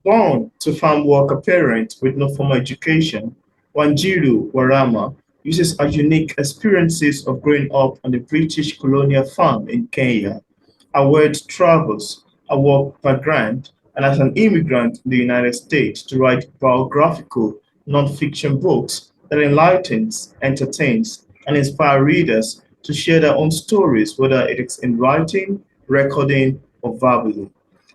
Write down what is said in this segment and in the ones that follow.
Born to farm worker parent with no formal education, Wanjirũ Warama uses her unique experiences of growing up on a British colonial farm in Kenya. Her world travels, her work background, and as an immigrant in the United States to write biographical nonfiction books that enlightens, entertains, and inspire readers to share their own stories, whether it is in writing, recording, or verbally.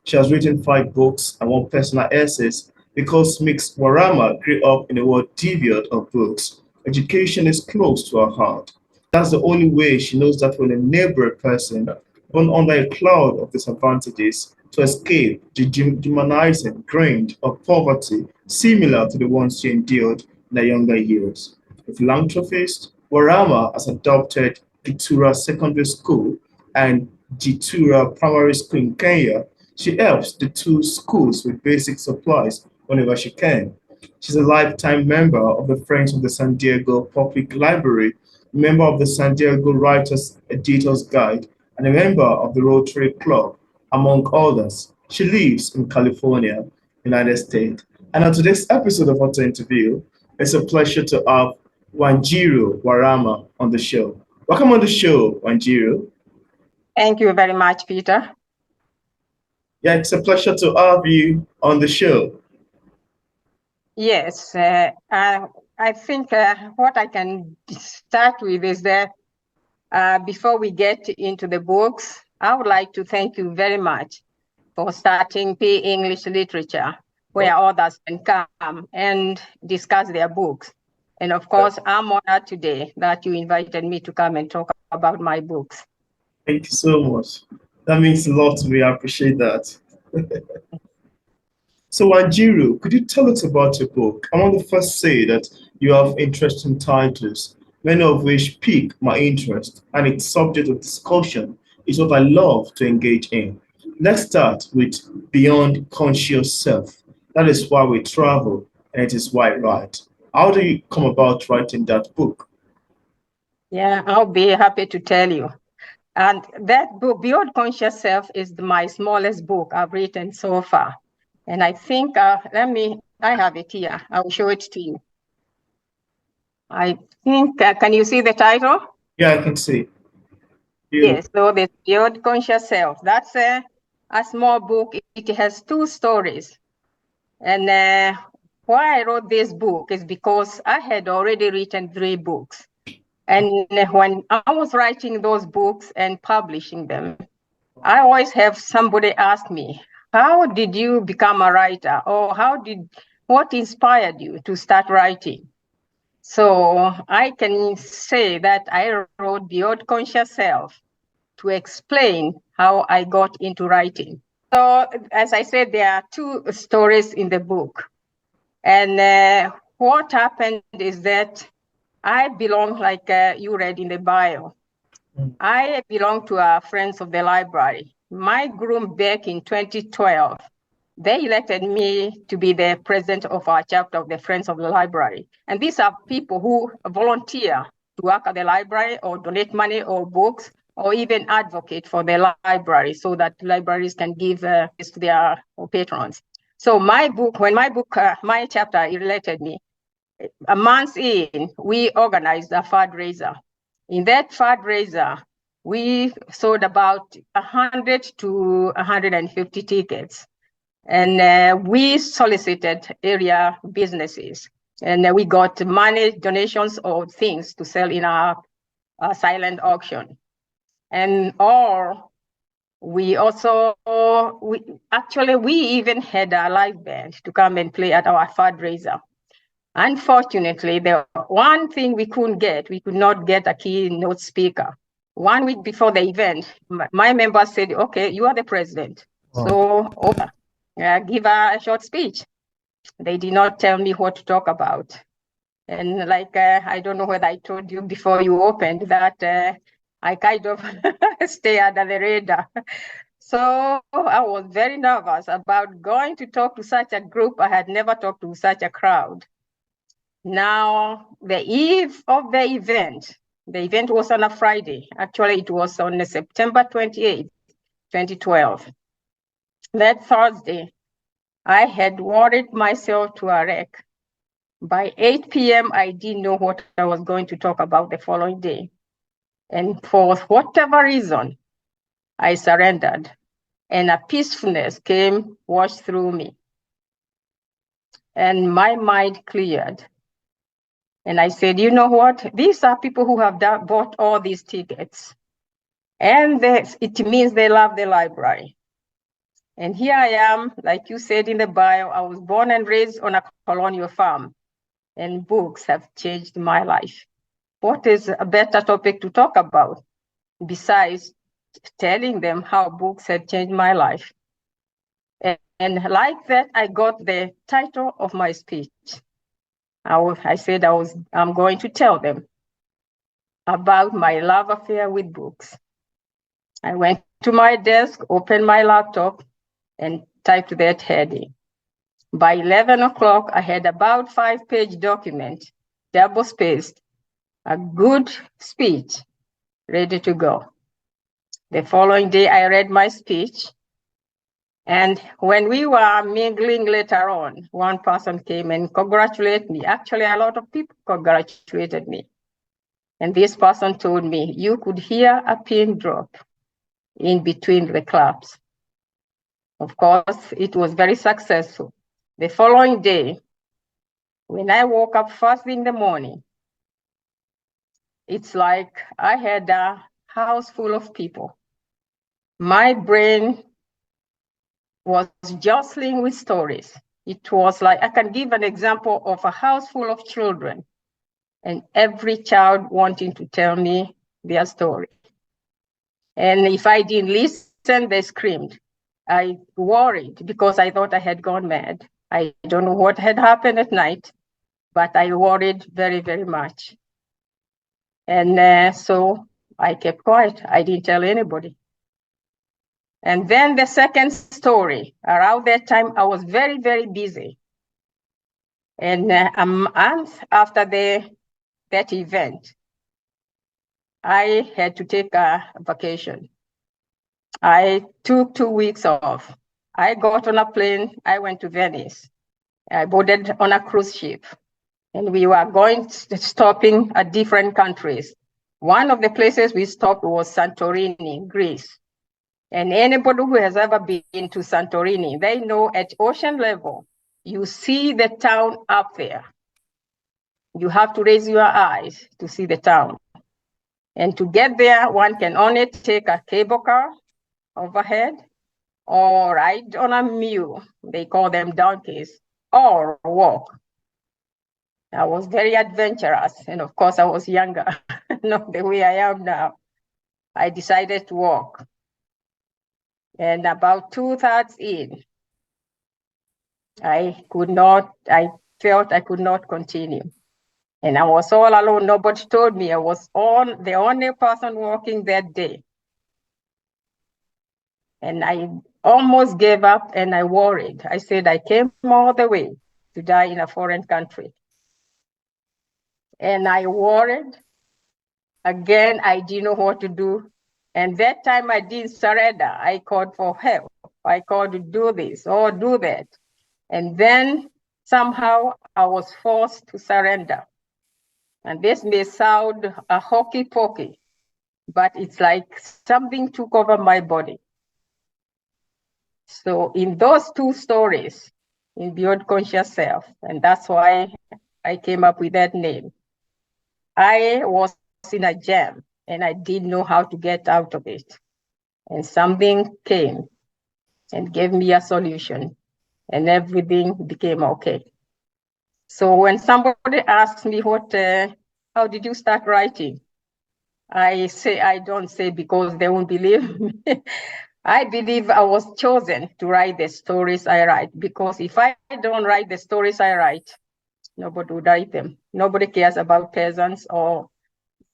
She has written 5 books and 1 personal essay because Mix Warama grew up in a world devoid of books. Education is close to her heart. That's the only way she knows that will enable a person born under a cloud of disadvantages to escape the dehumanizing grind of poverty similar to the ones she endured in her younger years. A philanthropist, Warama has adopted Gitura Secondary School and Gitura Primary School in Kenya. She helps the two schools with basic supplies whenever she can. She's a lifetime member of the Friends of the San Diego Public Library, member of the San Diego Writers Editors Guild, and a member of the Rotary Club, among others. She lives in California, United States. And on today's episode of Auto Interview, it's a pleasure to have Wanjirũ Warama on the show. Welcome on the show, Wanjiru. Thank you very much, Peter. Yeah, it's a pleasure to have you on the show. Yes, I think what I can start with is that before we get into the books, I would like to thank you very much for starting P English Literature, where others can come and discuss their books. And of course, I'm honored today that you invited me to come and talk about my books. Thank you so much. That means a lot to me. I appreciate that. So, Wanjiru, could you tell us about your book? I want to first say that you have interesting titles, many of which pique my interest, and its subject of discussion is what I love to engage in. Let's start with Beyond Conscious Self. That is why we travel, and it is why I write. How do you come about writing that book? Yeah, I'll be happy to tell you. And that book, Beyond Conscious Self, is my smallest book I've written so far. And I think, I have it here. I'll show it to you. I think, can you see the title? Yeah, I can see. Yes, so the Beyond Conscious Self. That's a small book. It has 2 stories. And why I wrote this book is because I had already written 3 books. And when I was writing those books and publishing them, I always have somebody ask me, how did you become a writer? Or what inspired you to start writing? So I can say that I wrote Beyond Conscious Self to explain how I got into writing. So as I said, there are 2 stories in the book. And what happened is that I belong, like you read in the bio, I belong to Friends of the Library. My group back in 2012, they elected me to be the president of our chapter of the Friends of the Library. And these are people who volunteer to work at the library or donate money or books or even advocate for the library so that libraries can give this to their patrons. So when my chapter elected me, a month in, we organized a fundraiser. In that fundraiser, we sold about 100 to 150 tickets. And we solicited area businesses. And we got money, donations, or things to sell in our silent auction. And we even had a live band to come and play at our fundraiser. Unfortunately, the one thing we could not get a keynote speaker. 1 week before the event, my members said, okay, you are the president. So give a short speech. They did not tell me what to talk about. And I don't know whether I told you before you opened that I kind of stay under the radar. So I was very nervous about going to talk to such a group. I had never talked to such a crowd. Now, the eve of the event was on a Friday. Actually, it was on September 28th, 2012. That Thursday, I had worried myself to a wreck. By 8 p.m., I didn't know what I was going to talk about the following day. And for whatever reason, I surrendered, and a peacefulness came, washed through me. And my mind cleared. And I said, you know what? These are people who have bought all these tickets. And it means they love the library. And here I am, like you said in the bio, I was born and raised on a colonial farm, and books have changed my life. What is a better topic to talk about besides telling them how books had changed my life? And like that, I got the title of my speech. I said I'm going to tell them about my love affair with books. I went to my desk, opened my laptop, and typed that heading. By 11 o'clock, I had about 5-page document, double-spaced, a good speech, ready to go. The following day, I read my speech. And when we were mingling later on, one person came and congratulated me. Actually, a lot of people congratulated me. And this person told me, you could hear a pin drop in between the claps. Of course, it was very successful. The following day, when I woke up first in the morning, it's like I had a house full of people. My brain was jostling with stories. It was like, I can give an example of a house full of children and every child wanting to tell me their story. And if I didn't listen, they screamed. I worried because I thought I had gone mad. I don't know what had happened at night, but I worried very, very much. And so I kept quiet. I didn't tell anybody. And then the second story, around that time, I was very, very busy. And a month after that event, I had to take a vacation. I took 2 weeks off. I got on a plane. I went to Venice. I boarded on a cruise ship. And we were stopping at different countries. One of the places we stopped was Santorini, Greece. And anybody who has ever been to Santorini, they know at ocean level, you see the town up there. You have to raise your eyes to see the town. And to get there, one can only take a cable car overhead or ride on a mule, they call them donkeys, or walk. I was very adventurous. And of course, I was younger, not the way I am now. I decided to walk. And about 2/3 in, I felt I could not continue. And I was all alone. Nobody told me. I was the only person walking that day. And I almost gave up and I worried. I said, I came all the way to die in a foreign country. And I worried. Again, I didn't know what to do. And that time I didn't surrender. I called for help. I called to do this or do that. And then somehow I was forced to surrender. And this may sound a hokey pokey, but it's like something took over my body. So in those two stories, in Beyond Conscious Self, and that's why I came up with that name, I was in a jam and I didn't know how to get out of it. And something came and gave me a solution and everything became okay. So when somebody asks me how did you start writing? I don't say because they won't believe me. I believe I was chosen to write the stories I write, because if I don't write the stories I write, nobody would write them. Nobody cares about peasants or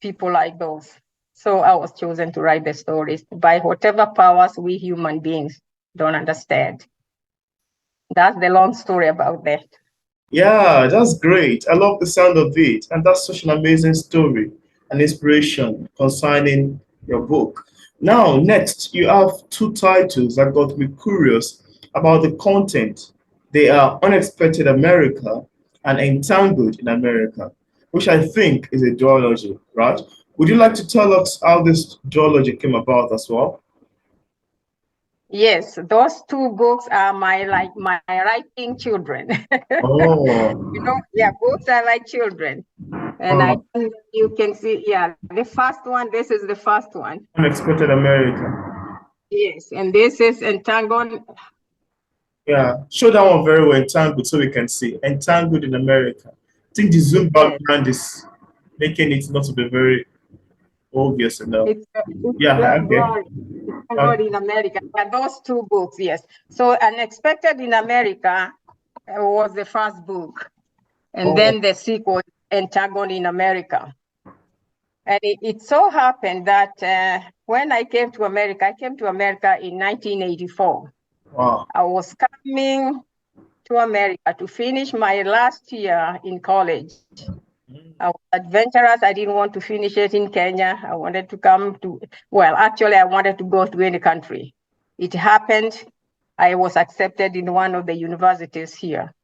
people like those. So I was chosen to write the stories by whatever powers we human beings don't understand. That's the long story about that. Yeah, that's great. I love the sound of it. And that's such an amazing story and inspiration concerning your book. Now, next, you have two titles that got me curious about the content. They are Unexpected America and Entangled in America, which I think is a duology, right? Would you like to tell us how this duology came about as well? Yes, those two books are my writing children. Oh. Yeah, books are like children. And I think you can see, yeah, the first one, this is the first one. Unexpected America. Yes, and this is Entangled. Yeah, show that one very well, Entangled, so we can see. Entangled in America. I think the zoom background is making it not to be very obvious enough. It's Yeah, okay. blurry. Entangled in America. Yeah, those two books, yes. So Unexpected in America was the first book. And then the sequel, Entangled in America. And it so happened that when I came to America in 1984. Wow. I was coming to America to finish my last year in college. I was adventurous. I didn't want to finish it in Kenya. I wanted to come to, well, actually, I wanted to go to any country. It happened. I was accepted in one of the universities here.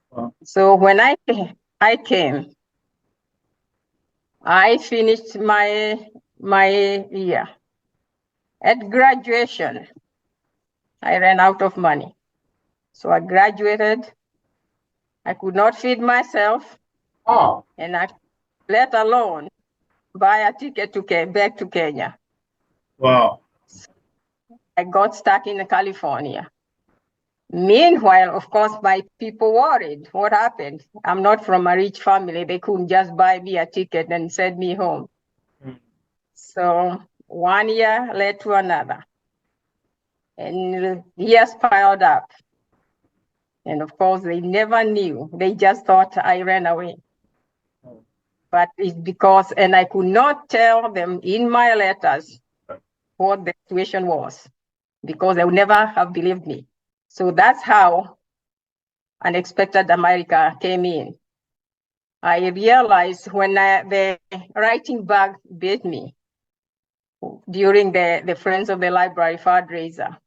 Wow. So when I came, I finished my year. At graduation, I ran out of money. So I graduated. I could not feed myself. Oh. And I, let alone buy a ticket to back to Kenya. Wow. So I got stuck in California. Meanwhile, of course, my people worried. What happened? I'm not from a rich family. They couldn't just buy me a ticket and send me home. So 1 year led to another. And years piled up. And of course, they never knew. They just thought I ran away. But it's because, and I could not tell them in my letters what the situation was, because they would never have believed me. So that's how Unexpected America came in. I realized when the writing bug bit me during the Friends of the Library fundraiser,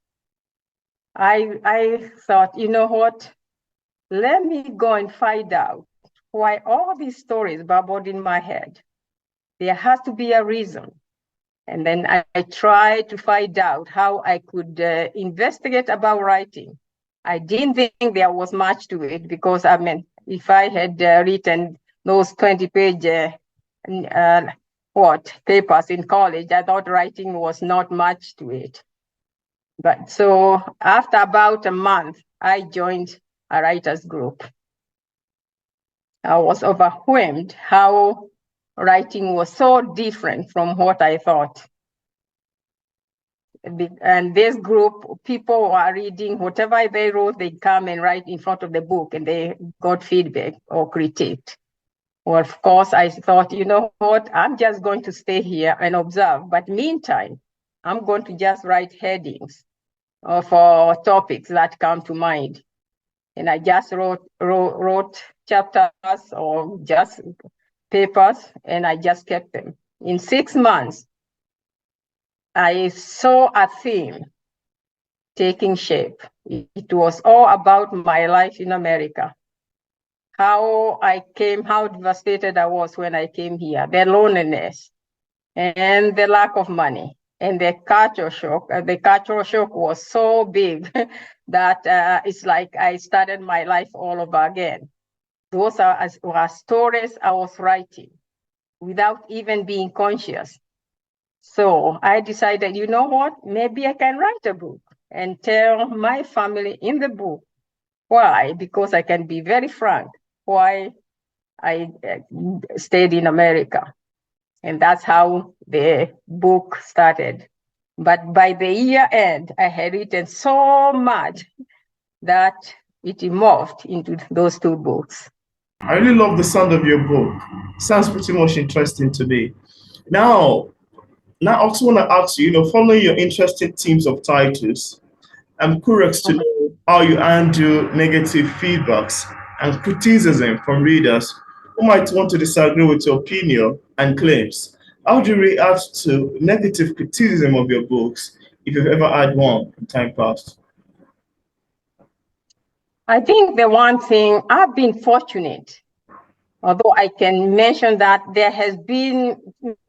I thought, you know what? Let me go and find out why all these stories bubbled in my head. There has to be a reason. And then I tried to find out how I could investigate about writing. I didn't think there was much to it because, I mean, if I had written those 20-page papers in college, I thought writing was not much to it. But so after about a month, I joined a writers group. I was overwhelmed how writing was so different from what I thought. And this group, people were reading whatever they wrote, they come and write in front of the book and they got feedback or critiqued. Well, of course, I thought, you know what, I'm just going to stay here and observe. But meantime, I'm going to just write headings for topics that come to mind. And I just wrote chapters or just papers, and I just kept them. In 6 months, I saw a theme taking shape. It was all about my life in America. How devastated I was when I came here, the loneliness and the lack of money and the cultural shock. The cultural shock was so big that it's like I started my life all over again. Those were stories I was writing without even being conscious. So I decided, you know what, maybe I can write a book and tell my family in the book why, because I can be very frank, why I stayed in America. And that's how the book started. But by the year end, I had written so much that it morphed into those two books. I really love the sound of your book. Sounds pretty much interesting to me. Now I also want to ask you, following your interesting themes of titles, I'm curious to know how you handle negative feedbacks and criticism from readers who might want to disagree with your opinion and claims. How do you react to negative criticism of your books if you've ever had one in time past? I think the one thing, I've been fortunate, although I can mention that there has been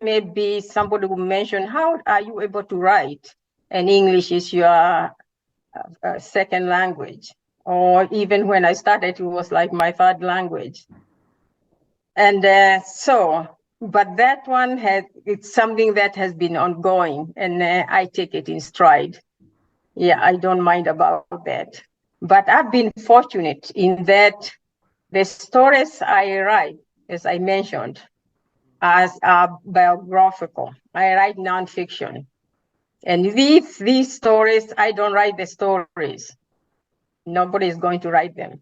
maybe somebody who mentioned, how are you able to write? And English is your second language. Or even when I started, it was like my third language. And but that one it's something that has been ongoing, and I take it in stride. Yeah, I don't mind about that. But I've been fortunate in that the stories I write, as I mentioned, are biographical. I write nonfiction. And these stories, I don't write the stories. Nobody is going to write them.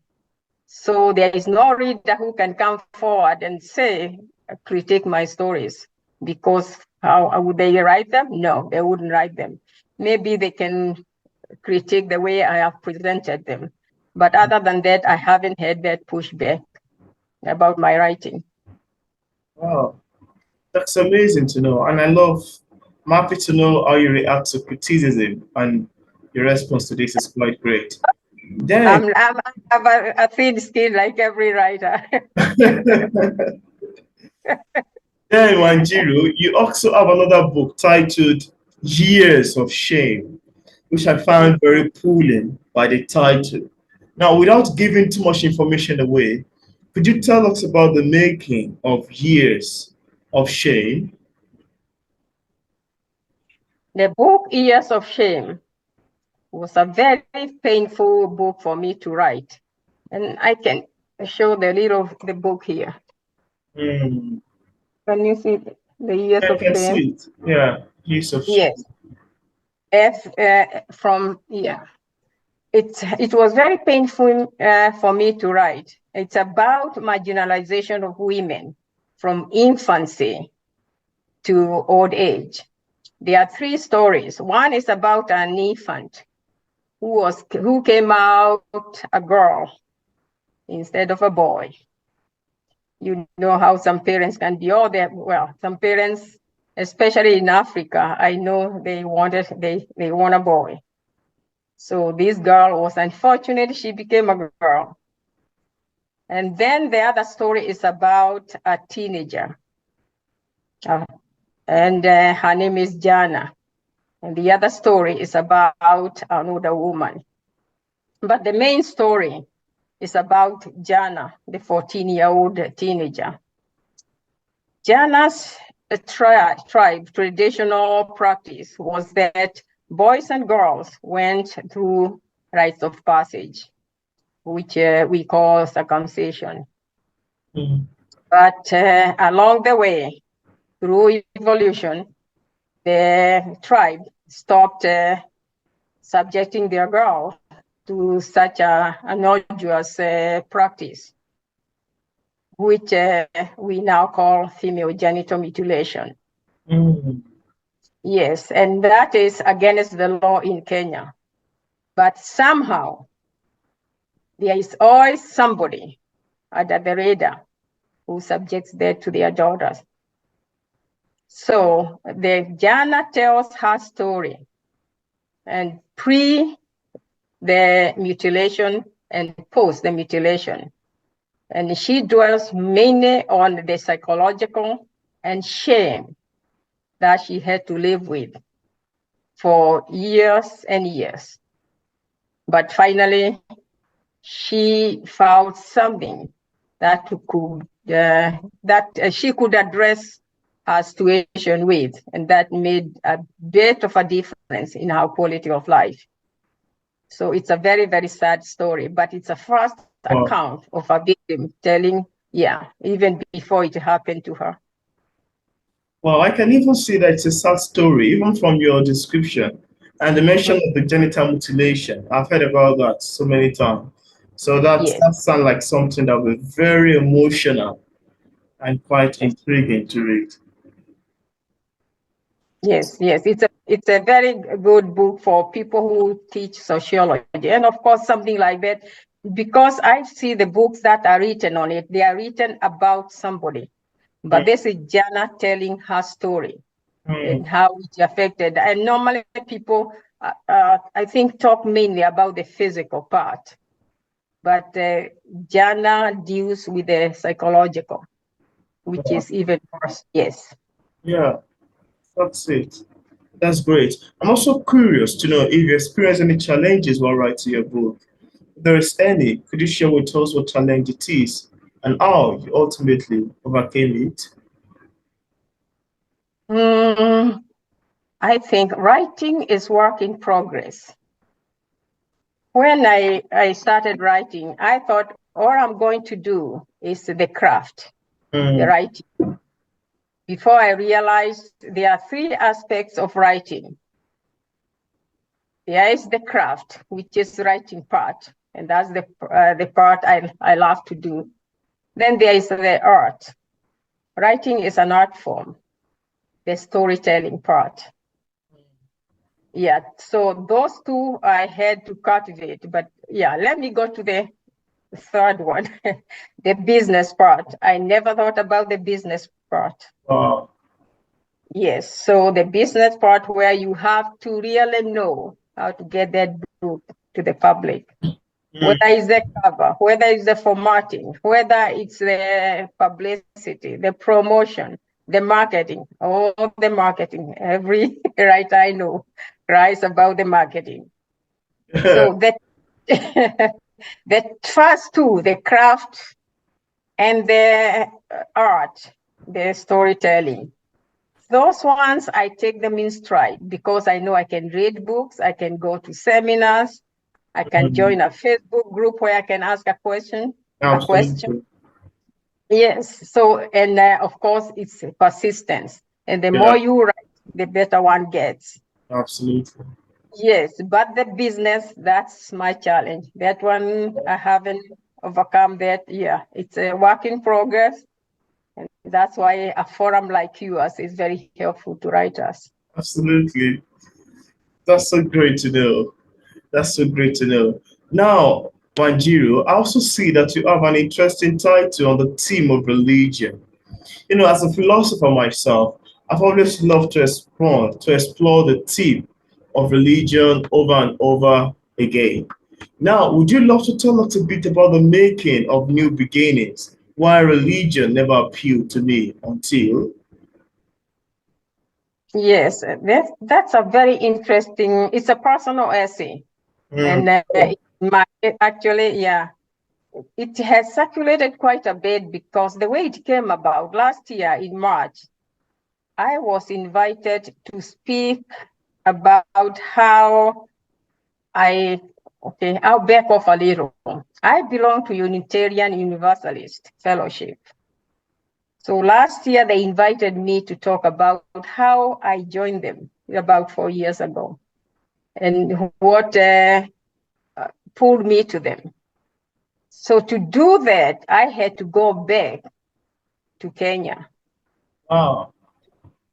So there is no reader who can come forward and say, critique my stories, because how would they write them? No, they wouldn't write them. Maybe they can critique the way I have presented them. But other than that, I haven't had that pushback about my writing. Wow, that's amazing to know. And I'm happy to know how you react to criticism, and your response to this is quite great. Then, I have a thin skin like every writer. then Wanjiru, you also have another book titled Years of Shame, which I found very pulling by the title. Now, without giving too much information away, could you tell us about the making of Years of Shame? The book Years of Shame was a very painful book for me to write. And I can show the book here. Mm. Can you see the Years I of can Shame? see it. Yeah, Years of Shame. Yes. It was very painful for me to write. It's about marginalization of women from infancy to old age. There are three stories. One is about an infant who came out a girl instead of a boy. You know how some parents can be, some parents, especially in Africa, I know they want a boy. So this girl was unfortunate, she became a girl. And then the other story is about a teenager. And her name is Jana. And the other story is about another woman. But the main story is about Jana, the 14-year-old teenager. Jana's tribe traditional practice was that boys and girls went through rites of passage, which we call circumcision. Mm. But along the way, through evolution, the tribe stopped subjecting their girls to such an arduous practice, which we now call female genital mutilation. Mm. Yes, and that is against the law in Kenya. But somehow, there is always somebody under the radar who subjects that to their daughters. So the Jana tells her story, and pre the mutilation and post the mutilation. And she dwells mainly on the psychological and shame that she had to live with for years and years. But finally, she found something that she could address her situation with, and that made a bit of a difference in her quality of life. So it's a very, very sad story, but it's a first account of a victim telling, even before it happened to her. Well, I can even see that it's a sad story, even from your description. And the mention of the genital mutilation. I've heard about that so many times. So that sounds like something that will be very emotional and quite intriguing to read. Yes, it's a very good book for people who teach sociology. And of course, something like that, because I see the books that are written on it, they are written about somebody. But this is Jana telling her story and how it affected. And normally people, I think, talk mainly about the physical part. but Jana deals with the psychological, which is even worse. Yes. Yeah, that's it. That's great. I'm also curious to know if you experienced any challenges while writing your book. If there is any, could you share with us what challenge it is and how you ultimately overcame it? I think writing is work in progress. When I started writing, I thought all I'm going to do is the craft, the writing. Before I realized there are three aspects of writing. There is the craft, which is writing part, and that's the part I love to do. Then there is the art. Writing is an art form, the storytelling part. Yeah, so those two I had to cultivate, but yeah, let me go to the third one, the business part. I never thought about the business part. Yes, so the business part where you have to really know how to get that book to the public. Whether it's the cover, whether it's the formatting, whether it's the publicity, the promotion, the marketing, all the marketing. Every writer I know writes about the marketing. So that the first two, the craft and the art, the storytelling, those ones I take them in stride because I know I can read books, I can go to seminars, I can join a Facebook group where I can ask a question. Absolutely. A question. Yes. So, and of course, it's persistence. And the more you write, the better one gets. Absolutely. Yes, but the business, that's my challenge. That one, I haven't overcome that. Yeah, it's a work in progress. And that's why a forum like yours is very helpful to writers. Absolutely. That's so great to know. That's so great to know. Now, Wanjiru, I also see that you have an interesting title on the theme of religion. You know, as a philosopher myself, I've always loved to explore the theme of religion over and over again. Now, would you love to tell us a bit about the making of New Beginnings? Why religion never appealed to me until? Yes, that's a very interesting, it's a personal essay. And actually, yeah, it has circulated quite a bit because the way it came about last year in March, I was invited to speak about how I'll back off a little. I belong to Unitarian Universalist Fellowship. So last year they invited me to talk about how I joined them about 4 years ago and what pulled me to them. So to do that, I had to go back to Kenya. Wow.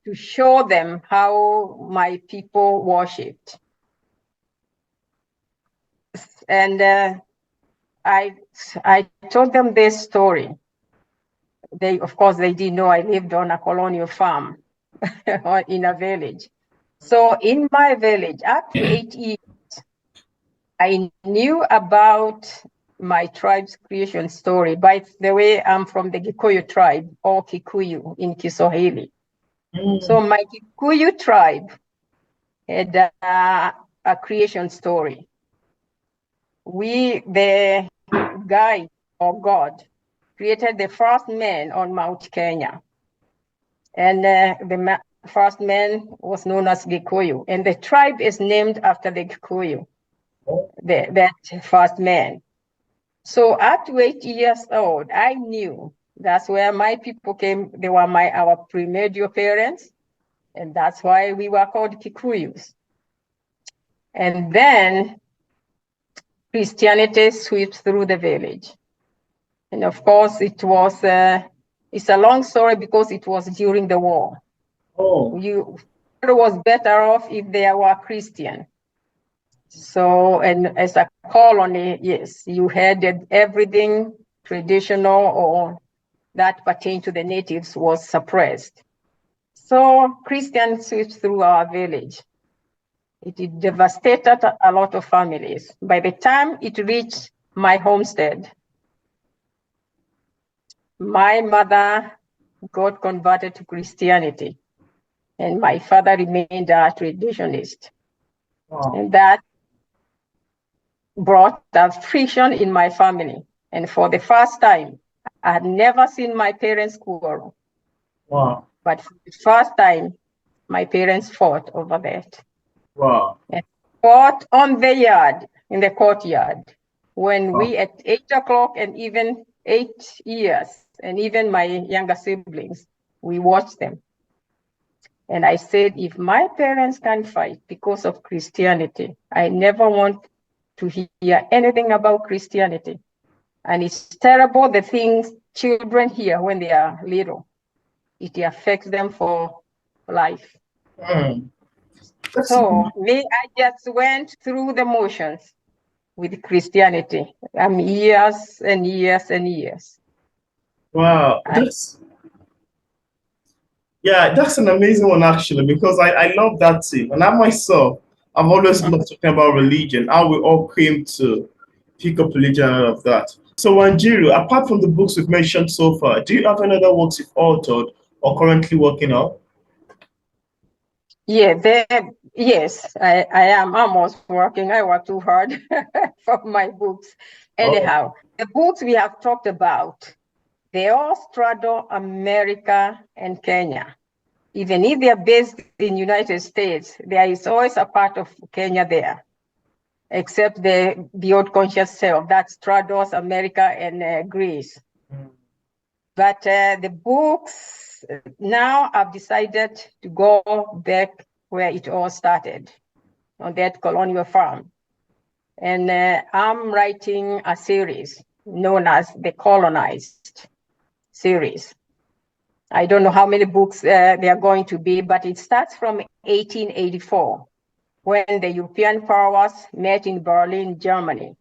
To show them how my people worshipped. And I told them this story. Of course, they didn't know I lived on a colonial farm in a village. So in my village, up to 8 years, I knew about my tribe's creation story. By the way, I'm from the Kikuyu tribe, or Kikuyu in Kiswahili. So my Kikuyu tribe had a creation story. The guy or God created the first man on Mount Kenya. And the first man was known as Gikuyu. And the tribe is named after the Gikuyu, that first man. So at 8 years old, I knew that's where my people came. They were our primordial parents. And that's why we were called Kikuyus. And then Christianity sweeps through the village. And of course, it's a long story because it was during the war. It was better off if they were Christian. So, and as a colony, yes, you had everything traditional or that pertained to the natives was suppressed. So Christians swept through our village. It devastated a lot of families. By the time it reached my homestead. My mother got converted to Christianity, and my father remained a traditionalist. Wow. And that brought a friction in my family. And for the first time, I had never seen my parents quarrel. Wow. But for the first time, my parents fought over that. Wow. And fought on the yard, in the courtyard, when wow. we at 8 o'clock and even 8 years, and even my younger siblings, we watched them. And I said, if my parents can fight because of Christianity, I never want to hear anything about Christianity. And it's terrible, the things children hear when they are little. It affects them for life. So me, I just went through the motions with Christianity. Years and years and years. Wow, that's an amazing one actually, because I love that too. And I myself, I've always loved talking about religion, how we all came to pick up religion out of that. So Wanjiru, apart from the books we've mentioned so far, do you have any other works you've authored or currently working on? Yeah, yes, I am almost working. I work too hard for my books. Anyhow, the books we have talked about, they all straddle America and Kenya. Even if they are based in United States, there is always a part of Kenya there, except the beyond conscious self that straddles America and Greece. But the books, now I've decided to go back where it all started, on that colonial farm. And I'm writing a series known as the Colonized series. I don't know how many books they are going to be, but it starts from 1884, when the European powers met in Berlin, Germany,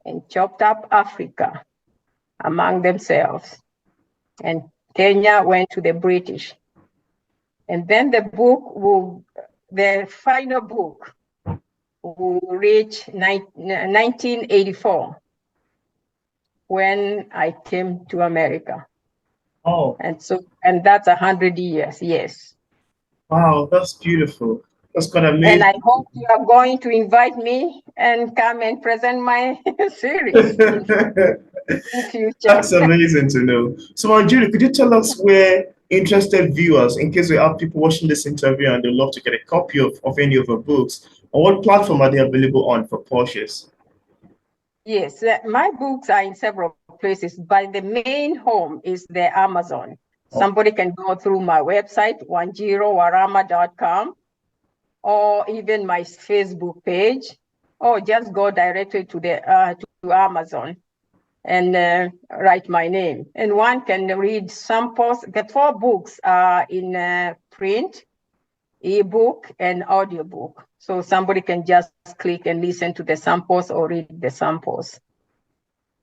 and chopped up Africa among themselves. And Kenya went to the British. And then the final book will reach 1984, when I came to America. And that's 100 years, yes. Wow, that's beautiful. That's quite amazing. And I hope you are going to invite me and come and present my series in future. That's amazing to know. So Wanjiru, could you tell us where interested viewers, in case we have people watching this interview and they'd love to get a copy of any of your books, on what platform are they available on for purchase? Yes, my books are in several places, but the main home is the Amazon. Somebody can go through my website, wanjiruwarama.com, or even my Facebook page, or just go directly to the to Amazon and write my name. And one can read samples. The 4 books are in print, ebook, and audiobook. So somebody can just click and listen to the samples or read the samples.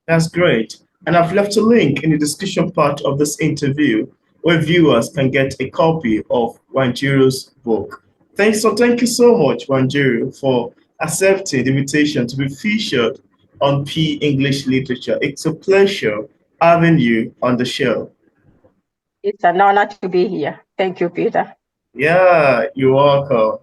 That's great. And I've left a link in the description part of this interview where viewers can get a copy of Wanjiru's book. Thank you so much, Wanjiru, for accepting the invitation to be featured on P English Literature. It's a pleasure having you on the show. It's an honor to be here. Thank you, Peter. Yeah, you're welcome.